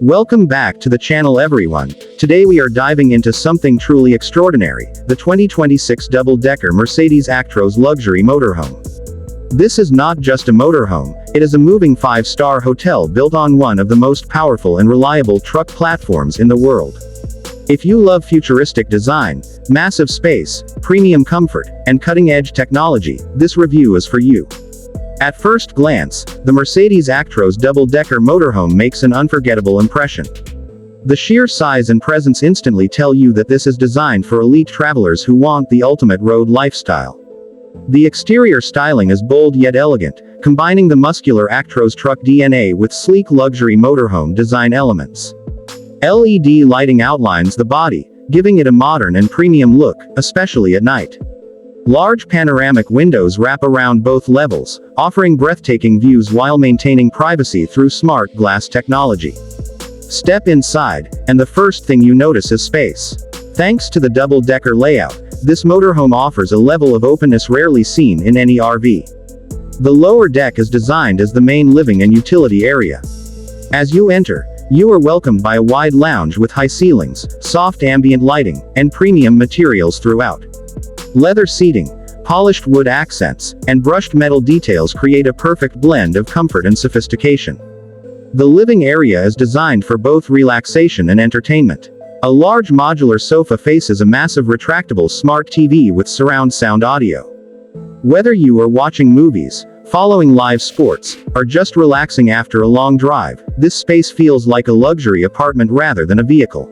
Welcome back to the channel everyone. Today we are diving into something truly extraordinary, the 2026 double-decker Mercedes Actros luxury motorhome. This is not just a motorhome, it is a moving 5-star hotel built on one of the most powerful and reliable truck platforms in the world. If you love futuristic design, massive space, premium comfort, and cutting-edge technology, this review is for you. At first glance, the Mercedes Actros double-decker motorhome makes an unforgettable impression. The sheer size and presence instantly tell you that this is designed for elite travelers who want the ultimate road lifestyle. The exterior styling is bold yet elegant, combining the muscular Actros truck DNA with sleek luxury motorhome design elements. LED lighting outlines the body, giving it a modern and premium look, especially at night. Large panoramic windows wrap around both levels, offering breathtaking views while maintaining privacy through smart glass technology. Step inside, and the first thing you notice is space. Thanks to the double-decker layout, this motorhome offers a level of openness rarely seen in any RV. The lower deck is designed as the main living and utility area. As you enter, you are welcomed by a wide lounge with high ceilings, soft ambient lighting, and premium materials throughout. Leather seating, polished wood accents, and brushed metal details create a perfect blend of comfort and sophistication. The living area is designed for both relaxation and entertainment. A large modular sofa faces a massive retractable smart TV with surround sound audio. Whether you are watching movies, following live sports, or just relaxing after a long drive, this space feels like a luxury apartment rather than a vehicle.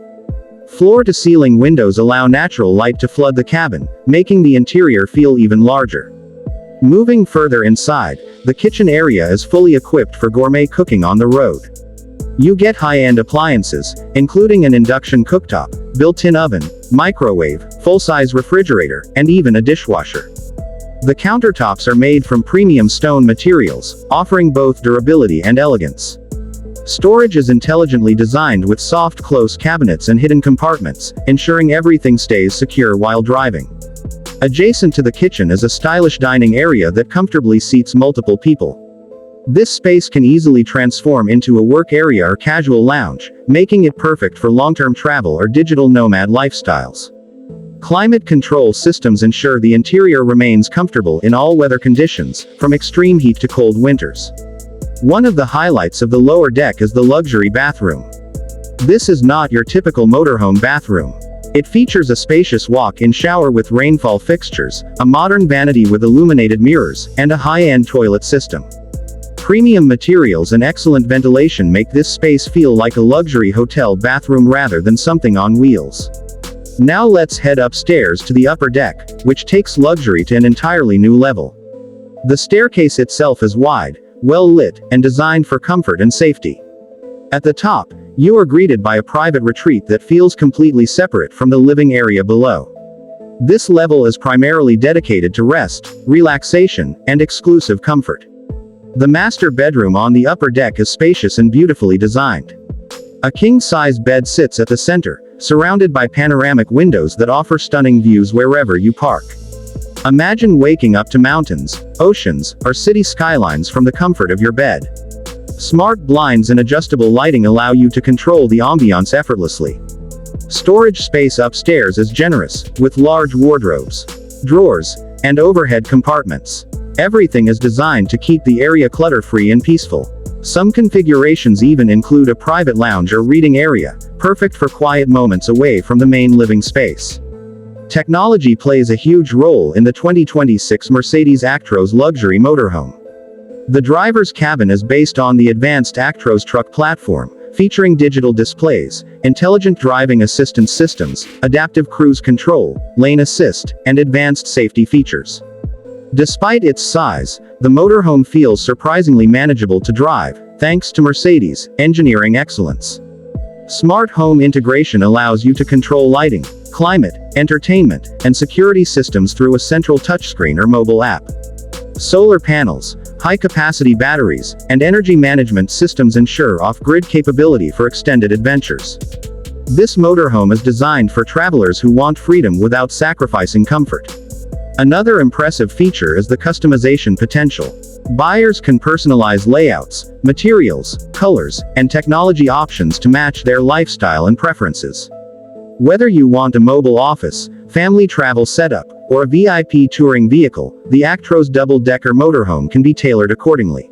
Floor-to-ceiling windows allow natural light to flood the cabin, making the interior feel even larger. Moving further inside, the kitchen area is fully equipped for gourmet cooking on the road. You get high-end appliances, including an induction cooktop, built-in oven, microwave, full-size refrigerator, and even a dishwasher. The countertops are made from premium stone materials, offering both durability and elegance. Storage is intelligently designed with soft close cabinets and hidden compartments, ensuring everything stays secure while driving. Adjacent to the kitchen is a stylish dining area that comfortably seats multiple people. This space can easily transform into a work area or casual lounge, making it perfect for long-term travel or digital nomad lifestyles. Climate control systems ensure the interior remains comfortable in all weather conditions, from extreme heat to cold winters. One of the highlights of the lower deck is the luxury bathroom. This is not your typical motorhome bathroom. It features a spacious walk-in shower with rainfall fixtures, a modern vanity with illuminated mirrors, and a high-end toilet system. Premium materials and excellent ventilation make this space feel like a luxury hotel bathroom rather than something on wheels. Now let's head upstairs to the upper deck, which takes luxury to an entirely new level. The staircase itself is wide, well-lit, and designed for comfort and safety. At the top, you are greeted by a private retreat that feels completely separate from the living area below. This level is primarily dedicated to rest, relaxation, and exclusive comfort. The master bedroom on the upper deck is spacious and beautifully designed. A king-size bed sits at the center, surrounded by panoramic windows that offer stunning views wherever you park. Imagine waking up to mountains, oceans, or city skylines from the comfort of your bed. Smart blinds and adjustable lighting allow you to control the ambiance effortlessly. Storage space upstairs is generous, with large wardrobes, drawers, and overhead compartments. Everything is designed to keep the area clutter-free and peaceful. Some configurations even include a private lounge or reading area, perfect for quiet moments away from the main living space. Technology plays a huge role in the 2026 Mercedes Actros luxury motorhome. The driver's cabin is based on the advanced Actros truck platform, featuring digital displays, intelligent driving assistance systems, adaptive cruise control, lane assist, and advanced safety features. Despite its size, the motorhome feels surprisingly manageable to drive, thanks to Mercedes' engineering excellence. Smart home integration allows you to control lighting, climate, entertainment, and security systems through a central touchscreen or mobile app. Solar panels, high-capacity batteries, and energy management systems ensure off-grid capability for extended adventures. This motorhome is designed for travelers who want freedom without sacrificing comfort. Another impressive feature is the customization potential. Buyers can personalize layouts, materials, colors, and technology options to match their lifestyle and preferences. Whether you want a mobile office, family travel setup, or a VIP touring vehicle, the Actros double-decker motorhome can be tailored accordingly.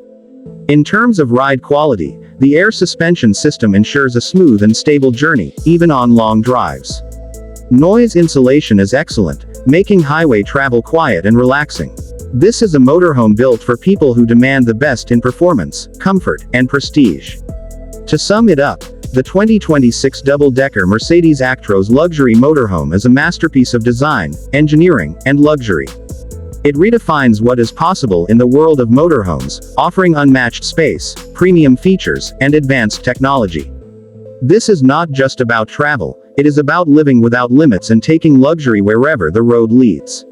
In terms of ride quality, the air suspension system ensures a smooth and stable journey, even on long drives. Noise insulation is excellent, making highway travel quiet and relaxing. This is a motorhome built for people who demand the best in performance, comfort, and prestige. To sum it up, the 2026 double-decker Mercedes Actros luxury motorhome is a masterpiece of design, engineering, and luxury. It redefines what is possible in the world of motorhomes, offering unmatched space, premium features, and advanced technology. This is not just about travel, it is about living without limits and taking luxury wherever the road leads.